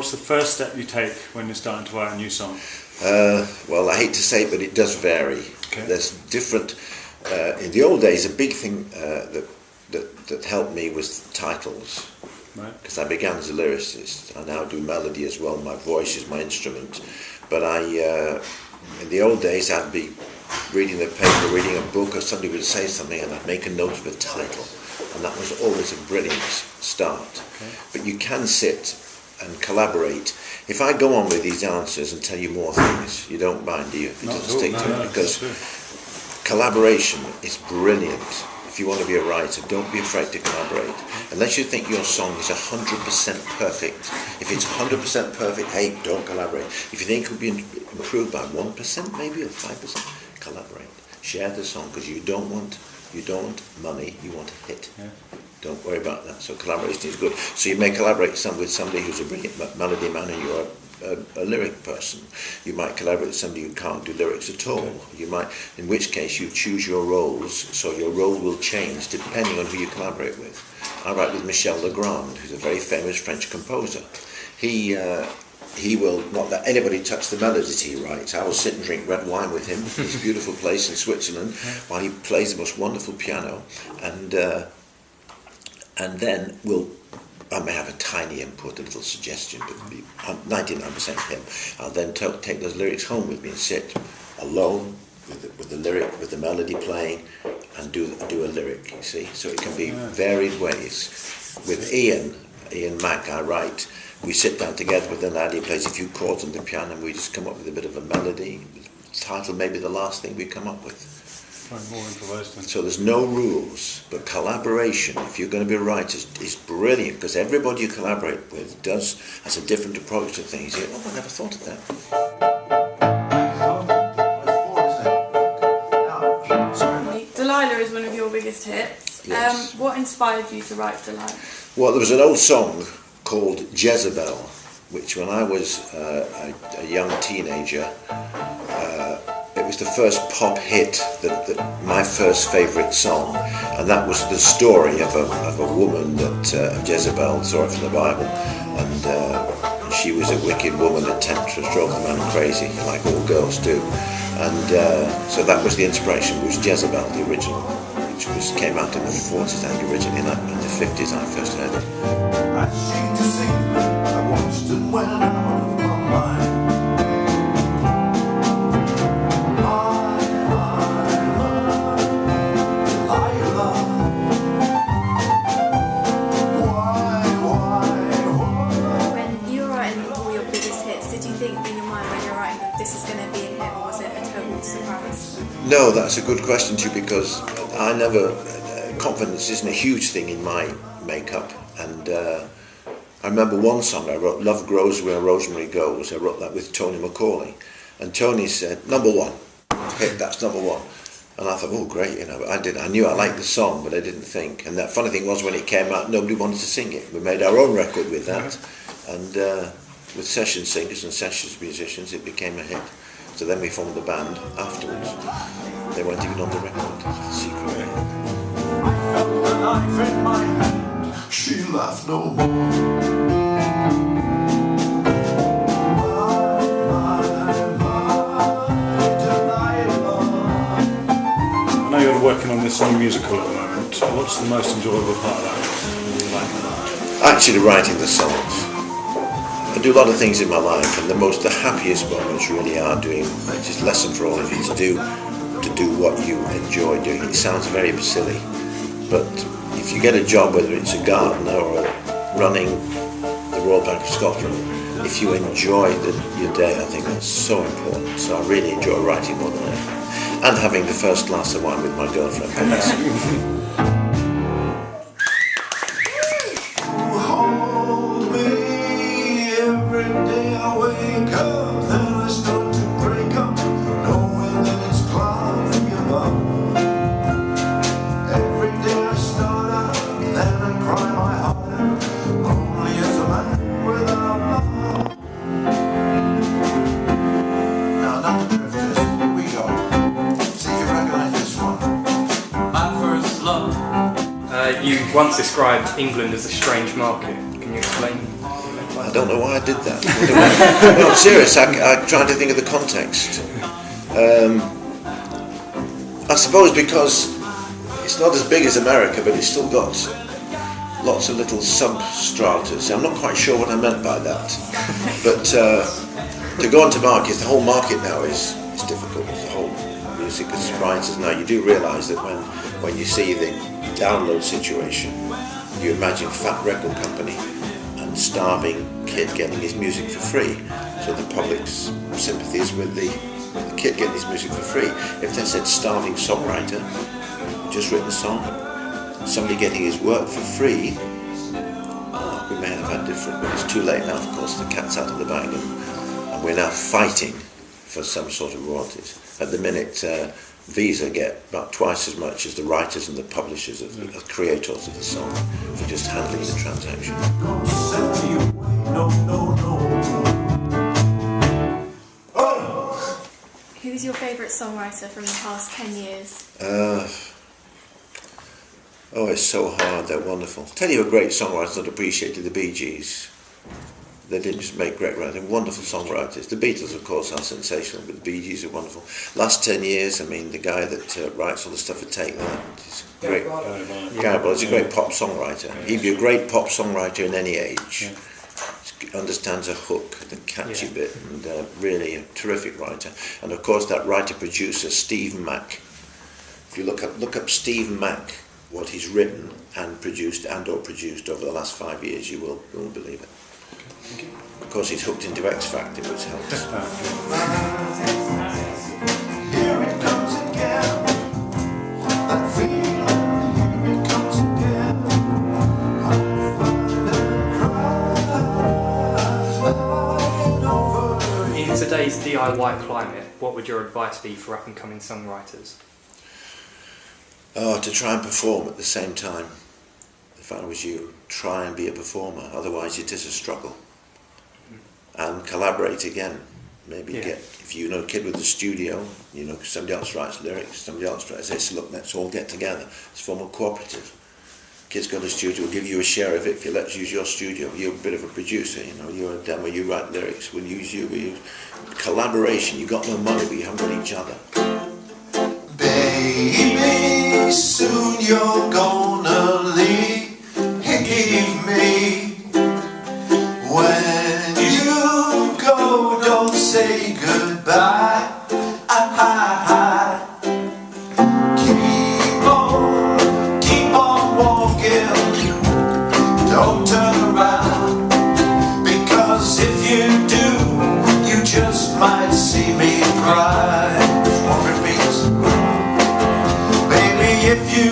what's the first step you take when you're starting to write a new song? Well, I hate to say it, but it does vary. Okay. There's different. In the old days, a big thing that helped me was titles. Right. Because I began as a lyricist. I now do melody as well. My voice is my instrument. But in the old days, I'd be reading the paper, reading a book, or somebody would say something, and I'd make a note of a title. And that was always a brilliant start. Okay. But you can sit and collaborate. If I go on with these answers and tell you more things, you don't mind, do you? If it Not doesn't at all, stick to no, it, because that's collaboration is brilliant. If you want to be a writer, don't be afraid to collaborate. Unless you think your song is 100% perfect. If it's 100% perfect, hey, don't collaborate. If you think it could be improved by 1%, maybe, or 5%, collaborate. Share the song, because you don't want money, you want a hit. Yeah. Don't worry about that. So collaboration is good. So you may collaborate with somebody who's a brilliant melody man and you're a lyric person. You might collaborate with somebody who can't do lyrics at all. Okay. You might, in which case you choose your roles, so your role will change depending on who you collaborate with. I write with Michel Legrand, who's a very famous French composer. He will not let anybody touch the melodies he writes. I will sit and drink red wine with him in this beautiful place in Switzerland while he plays the most wonderful piano, and then I may have a tiny input, a little suggestion, but it'll be 99% him. I'll then take those lyrics home with me and sit alone with the lyric, with the melody playing, and do a lyric, you see. So it can be varied ways. With Ian Mack, I write. We sit down together with the lad, he plays a few chords on the piano, and we just come up with a bit of a melody. The title may be the last thing we come up with. More improvised. So there's no rules, but collaboration, if you're going to be a writer, is brilliant, because everybody you collaborate with has a different approach to things. You go, oh, I never thought of that. Delilah is one of your biggest hits. Yes. What inspired you to write Delilah? Well, there was an old song called Jezebel, which when I was a young teenager, it was the first pop hit, my first favourite song, and that was the story of a woman that Jezebel, saw it from the Bible, and she was a wicked woman that drove the man crazy, like all girls do, and so that was the inspiration. It was Jezebel, the original, which came out in the 40s, I think, originally. In the 50s I first heard it. I seem to see, I watched it when out of my mind. When you were writing all your biggest hits, did you think in your mind when you were writing that this is going to be a hit, or was it a total surprise? No, that's a good question too, because I never, confidence isn't a huge thing in my makeup, and I remember one song I wrote, Love Grows Where Rosemary Goes. I wrote that with Tony McCauley, and Tony said, #1, hit, that's #1. And I thought, oh great, you know, but I knew I liked the song, but I didn't think. And that funny thing was, when it came out, nobody wanted to sing it. We made our own record with that, and with session singers and session musicians, it became a hit. So then we formed the band afterwards. They weren't even on the record. Secret. I felt the knife in my hand. She laughed no more. I know you're working on this new musical at the moment. What's the most enjoyable part of that? What do you like about it? Actually writing the songs. I do a lot of things in my life, and the happiest moments really are doing, just lesson for all of you, to do what you enjoy doing. It sounds very silly, but if you get a job, whether it's a gardener or running the Royal Bank of Scotland, if you enjoy your day, I think that's so important. So I really enjoy writing more than anything. And having the first glass of wine with my girlfriend. Hold me every day I wake up, then I start to break up, knowing that it's cloudy above. Every day I start out, then I cry my heart out, only as a man without love. Now, not the drifters, here we go. See if you recognize this one. My first love. You once described England as a strange market. Can you explain? I don't know why I did that. No, I'm serious. I'm trying to think of the context. I suppose because it's not as big as America, but it's still got lots of little substratas. I'm not quite sure what I meant by that. But to go onto market, the whole market now is difficult. The whole music as writers now, you do realise that when you see the download situation, you imagine Fat Record Company and starving kid getting his music for free. So the public's sympathy is with the kid getting his music for free. If they said starving songwriter, just written a song, somebody getting his work for free, we may have had different, but it's too late now, of course, the cat's out of the bag, and we're now fighting for some sort of royalties. At the minute, Visa get about twice as much as the writers and the publishers of the creators of the song for just handling the transaction. Who's your favourite songwriter from the past 10 years? Oh, it's so hard, they're wonderful. I'll tell you a great songwriter that appreciated the Bee Gees. They didn't just make great writing, wonderful songwriters. The Beatles, of course, are sensational, but the Bee Gees are wonderful. Last 10 years, I mean, the guy that writes all the stuff for Take That, he's great. Gary Barlow, he's a great pop songwriter. He'd be a great pop songwriter in any age. He understands a hook, the catchy bit, and really a terrific writer. And of course, that writer-producer, Steve Mack. If you look up Steve Mack, what he's written and produced or produced over the last 5 years, you won't believe it. Of course, he's hooked into X Factor, which helps. Here it comes again, that feeling, here it comes again. In today's DIY climate, what would your advice be for up-and-coming songwriters? To try and perform at the same time. If I was you, try and be a performer, otherwise it is a struggle. And collaborate again. Maybe get, if you know a kid with a studio, you know, somebody else writes lyrics, somebody else writes this, look, let's all get together. It's a form of cooperative. Kid's got a studio, we'll give you a share of it if you let us use your studio. You're a bit of a producer, you know, you're a demo, you write lyrics, we'll use you, collaboration, you've got no money, but you haven't got each other. Baby, soon you're gonna leave me. When you go, don't say goodbye. Keep on walking. Don't turn around, because if you do, you just might see me cry. One repeats. Baby, if you